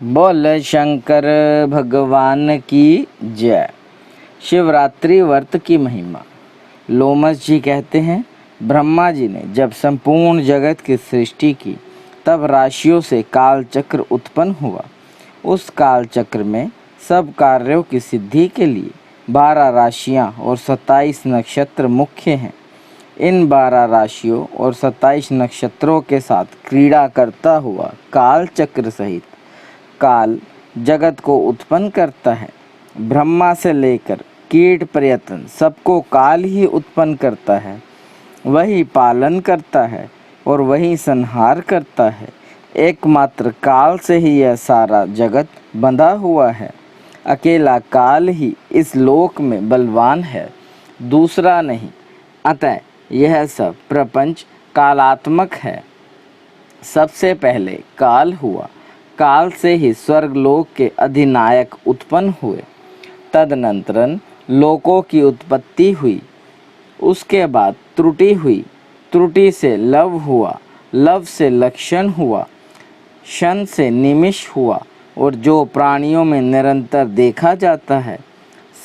बोल शंकर भगवान की जय। शिवरात्रि व्रत की महिमा। लोमस जी कहते हैं, ब्रह्मा जी ने जब संपूर्ण जगत की सृष्टि की तब राशियों से काल चक्र उत्पन्न हुआ। उस काल चक्र में सब कार्यों की सिद्धि के लिए 12 राशियां और 27 नक्षत्र मुख्य हैं। इन 12 राशियों और 27 नक्षत्रों के साथ क्रीड़ा करता हुआ काल चक्र सहित काल जगत को उत्पन्न करता है। ब्रह्मा से लेकर कीट पर्यंत सबको काल ही उत्पन्न करता है। वही पालन करता है और वही संहार करता है। एकमात्र काल से ही यह सारा जगत बंधा हुआ है। अकेला काल ही इस लोक में बलवान है, दूसरा नहीं। अतः यह सब प्रपंच कालात्मक है। सबसे पहले काल हुआ, काल से ही स्वर्गलोक के अधिनायक उत्पन्न हुए। तदनंतरन लोकों की उत्पत्ति हुई। उसके बाद त्रुटि हुई, त्रुटि से लव हुआ, लव से लक्षण हुआ, क्षण से निमिष हुआ और जो प्राणियों में निरंतर देखा जाता है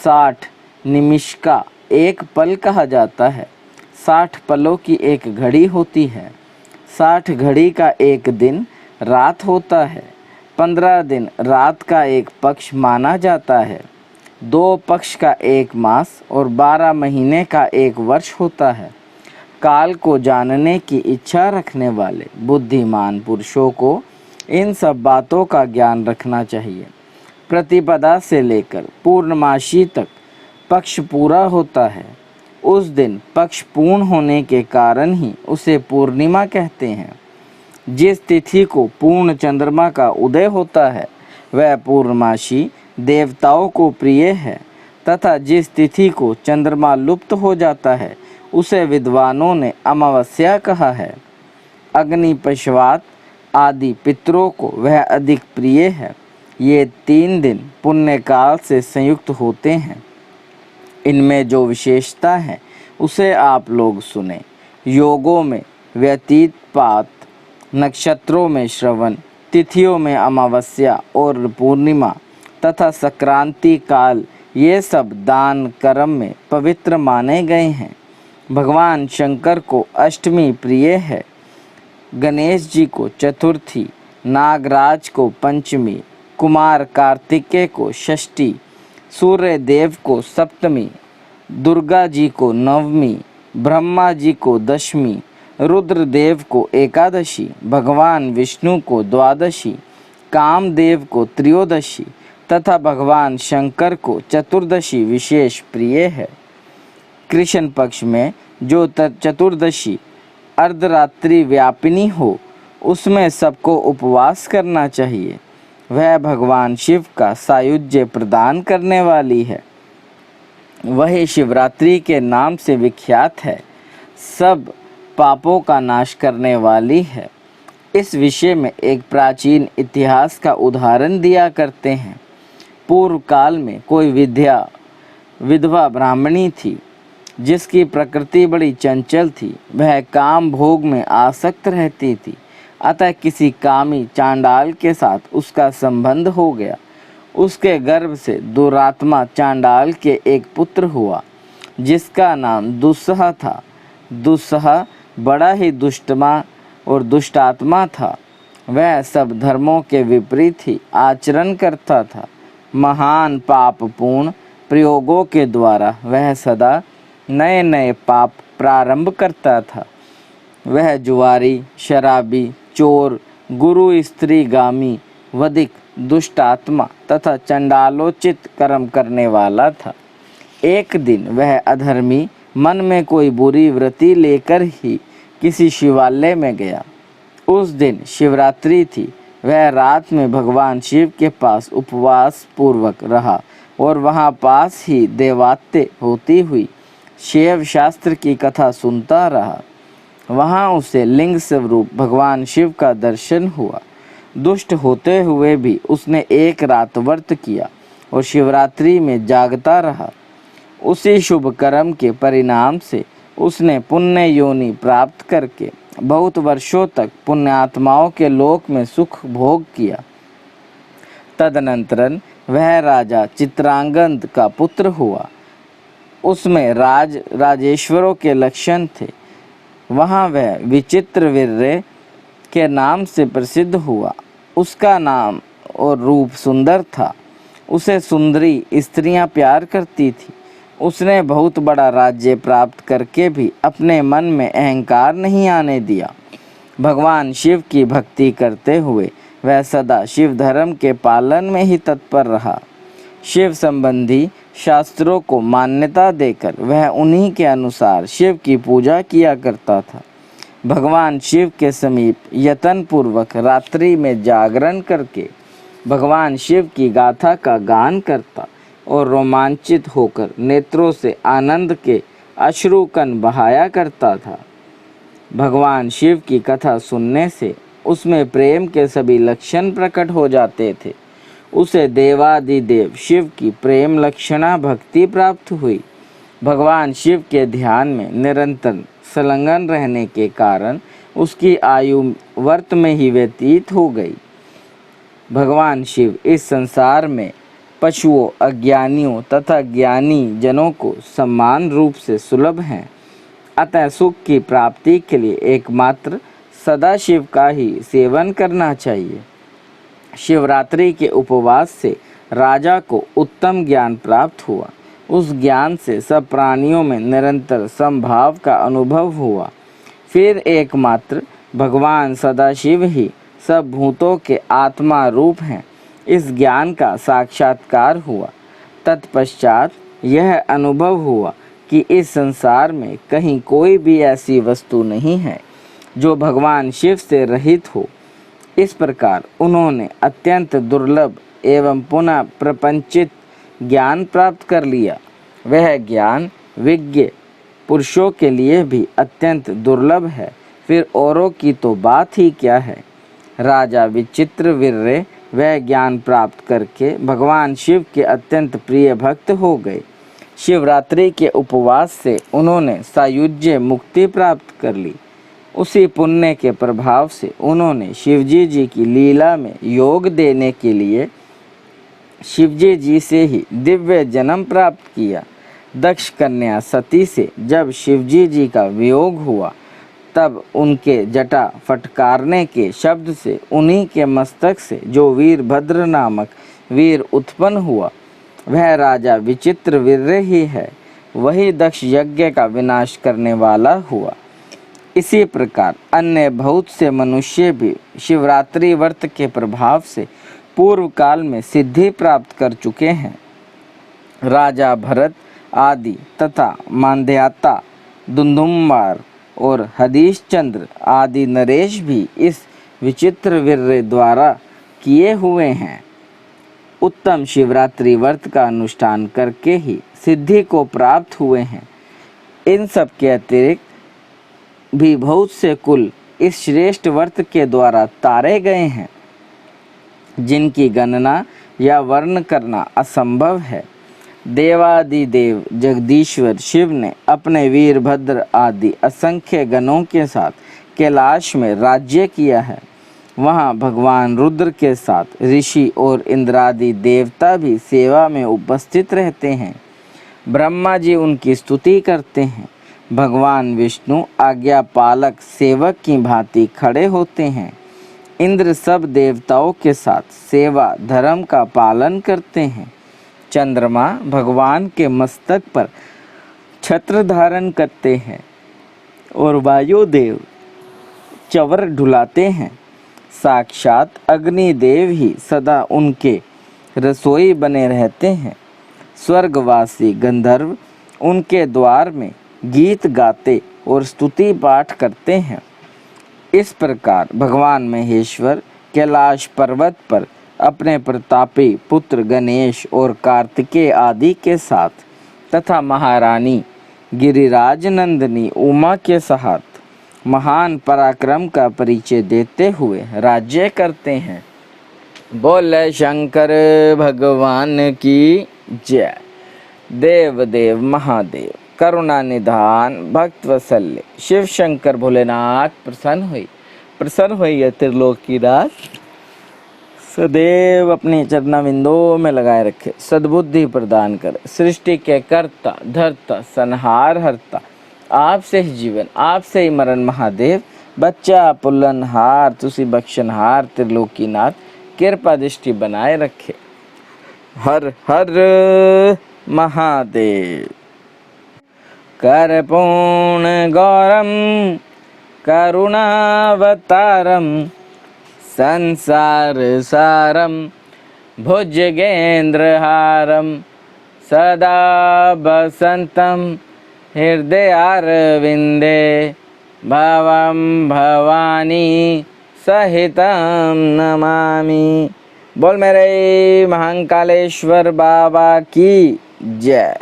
60 निमिष का एक पल कहा जाता है। 60 पलों की एक घड़ी होती है। 60 घड़ी का एक दिन रात होता है। 15 दिन रात का एक पक्ष माना जाता है। 2 पक्ष का एक मास और 12 महीने का एक वर्ष होता है। काल को जानने की इच्छा रखने वाले बुद्धिमान पुरुषों को इन सब बातों का ज्ञान रखना चाहिए। प्रतिपदा से लेकर पूर्णमासी तक पक्ष पूरा होता है। उस दिन पक्ष पूर्ण होने के कारण ही उसे पूर्णिमा कहते हैं। जिस तिथि को पूर्ण चंद्रमा का उदय होता है वह पूर्णमासी देवताओं को प्रिय है, तथा जिस तिथि को चंद्रमा लुप्त हो जाता है उसे विद्वानों ने अमावस्या कहा है। अग्नि पशवात आदि पितरों को वह अधिक प्रिय है। ये 3 दिन पुण्य काल से संयुक्त होते हैं। इनमें जो विशेषता है उसे आप लोग सुने। योगों में व्यतीत पात, नक्षत्रों में श्रवण, तिथियों में अमावस्या और पूर्णिमा तथा संक्रांति काल, ये सब दान कर्म में पवित्र माने गए हैं। भगवान शंकर को अष्टमी प्रिय है, गणेश जी को चतुर्थी, नागराज को पंचमी, कुमार कार्तिकेय को षष्ठी, सूर्य देव को सप्तमी, दुर्गा जी को नवमी, ब्रह्मा जी को दशमी, रुद्रदेव को एकादशी, भगवान विष्णु को द्वादशी, कामदेव को त्रयोदशी तथा भगवान शंकर को चतुर्दशी विशेष प्रिय है। कृष्ण पक्ष में जो चतुर्दशी अर्धरात्रि व्यापिनी हो उसमें सबको उपवास करना चाहिए। वह भगवान शिव का सायुज्य प्रदान करने वाली है। वही शिवरात्रि के नाम से विख्यात है, सब पापों का नाश करने वाली है। इस विषय में एक प्राचीन इतिहास का उदाहरण दिया करते हैं। पूर्व काल में कोई विधवा ब्राह्मणी थी जिसकी प्रकृति बड़ी चंचल थी। वह काम भोग में आसक्त रहती थी। अतः किसी कामी चांडाल के साथ उसका संबंध हो गया। उसके गर्भ से दुरात्मा चांडाल के एक पुत्र हुआ जिसका नाम दुस्सह था। दुस्सह बड़ा ही दुष्टमा और दुष्टात्मा था। वह सब धर्मों के विपरीत ही आचरण करता था। महान पापपूर्ण प्रयोगों के द्वारा वह सदा नए नए पाप प्रारंभ करता था। वह जुआरी, शराबी, चोर, गुरु स्त्रीगामी, वधिक, दुष्टात्मा तथा चंडालोचित कर्म करने वाला था। एक दिन वह अधर्मी मन में कोई बुरी वृत्ति लेकर ही किसी शिवालय में गया। उस दिन शिवरात्रि थी। वह रात में भगवान शिव के पास उपवास पूर्वक रहा और वहाँ पास ही देवात्य होती हुई शैव शास्त्र की कथा सुनता रहा। वहाँ उसे लिंग स्वरूप भगवान शिव का दर्शन हुआ। दुष्ट होते हुए भी उसने एक रात व्रत किया और शिवरात्रि में जागता रहा। उसी शुभ कर्म के परिणाम से उसने पुण्य योनि प्राप्त करके बहुत वर्षों तक पुण्यात्माओं के लोक में सुख भोग किया। तदनंतरन वह राजा चित्रांगद का पुत्र हुआ। उसमें राजेश्वरों के लक्षण थे। वहाँ वह विचित्रवीर्य के नाम से प्रसिद्ध हुआ। उसका नाम और रूप सुंदर था। उसे सुंदरी स्त्रियां प्यार करती थी। उसने बहुत बड़ा राज्य प्राप्त करके भी अपने मन में अहंकार नहीं आने दिया। भगवान शिव की भक्ति करते हुए वह सदा शिव धर्म के पालन में ही तत्पर रहा। शिव संबंधी शास्त्रों को मान्यता देकर वह उन्हीं के अनुसार शिव की पूजा किया करता था। भगवान शिव के समीप यत्न पूर्वक रात्रि में जागरण करके भगवान शिव की गाथा का गान करता और रोमांचित होकर नेत्रों से आनंद के अश्रुकण बहाया करता था। भगवान शिव की कथा सुनने से उसमें प्रेम के सभी लक्षण प्रकट हो जाते थे। उसे देवादिदेव शिव की प्रेम लक्षणा भक्ति प्राप्त हुई। भगवान शिव के ध्यान में निरंतर संलग्न रहने के कारण उसकी आयु वर्त में ही व्यतीत हो गई। भगवान शिव इस संसार में पशुओं, अज्ञानियों तथा ज्ञानी जनों को समान रूप से सुलभ हैं। अतः सुख की प्राप्ति के लिए एकमात्र सदाशिव का ही सेवन करना चाहिए। शिवरात्रि के उपवास से राजा को उत्तम ज्ञान प्राप्त हुआ। उस ज्ञान से सब प्राणियों में निरंतर समभाव का अनुभव हुआ। फिर एकमात्र भगवान सदाशिव ही सब भूतों के आत्मा रूप हैं। इस ज्ञान का साक्षात्कार हुआ। तत्पश्चात यह अनुभव हुआ कि इस संसार में कहीं कोई भी ऐसी वस्तु नहीं है जो भगवान शिव से रहित हो। इस प्रकार उन्होंने अत्यंत दुर्लभ एवं पुनः प्रपंचित ज्ञान प्राप्त कर लिया। वह ज्ञान विज्ञ पुरुषों के लिए भी अत्यंत दुर्लभ है, फिर औरों की तो बात ही क्या है। राजा विचित्रवीर्य वह ज्ञान प्राप्त करके भगवान शिव के अत्यंत प्रिय भक्त हो गए। शिवरात्रि के उपवास से उन्होंने सायुज्य मुक्ति प्राप्त कर ली। उसी पुण्य के प्रभाव से उन्होंने शिवजी जी की लीला में योग देने के लिए शिवजी जी से ही दिव्य जन्म प्राप्त किया। दक्ष कन्या सती से जब शिवजी जी का वियोग हुआ तब उनके जटा फटकारने के शब्द से उन्हीं के मस्तक से जो वीरभद्र नामक वीर उत्पन्न हुआ वह राजा विचित्रवीर्य ही है। वही दक्ष यज्ञ का विनाश करने वाला हुआ। इसी प्रकार अन्य बहुत से मनुष्य भी शिवरात्रि व्रत के प्रभाव से पूर्व काल में सिद्धि प्राप्त कर चुके हैं। राजा भरत आदि तथा मांधाता, दुंदुमार और हरीशचंद्र आदि नरेश भी इस विचित्रवीर्य द्वारा किए हुए हैं। उत्तम शिवरात्रि व्रत का अनुष्ठान करके ही सिद्धि को प्राप्त हुए हैं। इन सब के अतिरिक्त भी बहुत से कुल इस श्रेष्ठ व्रत के द्वारा तारे गए हैं, जिनकी गणना या वर्ण करना असंभव है। देवादिदेव जगदीश्वर शिव ने अपने वीरभद्र आदि असंख्य गणों के साथ कैलाश में राज्य किया है। वहाँ भगवान रुद्र के साथ ऋषि और इंद्रादि देवता भी सेवा में उपस्थित रहते हैं। ब्रह्मा जी उनकी स्तुति करते हैं। भगवान विष्णु आज्ञा पालक सेवक की भांति खड़े होते हैं। इंद्र सब देवताओं के साथ सेवा धर्म का पालन करते हैं। चंद्रमा भगवान के मस्तक पर छत्र धारण करते हैं और वायुदेव चवर ढुलाते हैं। साक्षात अग्निदेव ही सदा उनके रसोई बने रहते हैं। स्वर्गवासी गंधर्व उनके द्वार में गीत गाते और स्तुति पाठ करते हैं। इस प्रकार भगवान महेश्वर कैलाश पर्वत पर अपने प्रतापी पुत्र गणेश और कार्तिकेय आदि के साथ तथा महारानी गिरिराज नंदिनी उमा के साथ महान पराक्रम का परिचय देते हुए राज्य करते हैं। बोले शंकर भगवान की जय। देव देव महादेव करुणा निधान भक्त वत्सल्य शिव शंकर भोलेनाथ प्रसन्न हुई त्रिलोक की राज सदैव अपने चरणाविंदों में लगाए रखे, सद्बुद्धि प्रदान करे। सृष्टि के कर्ता धर्ता संहार हरता, आपसे ही जीवन आपसे ही मरण महादेव। बच्चा पुल्लनहार तुसी बख्शनहार त्रिलोकीनाथ, कृपा दृष्टि बनाए रखे। हर हर महादेव। कर्पूर्ण गौरम करुणावतारम, संसार सारम भुजगेंद्रहारम, सदा बसंतम हृदयारविंदे, भवं भवानी सहितं नमामि। बोल मेरे महाकालेश्वर बाबा की जय।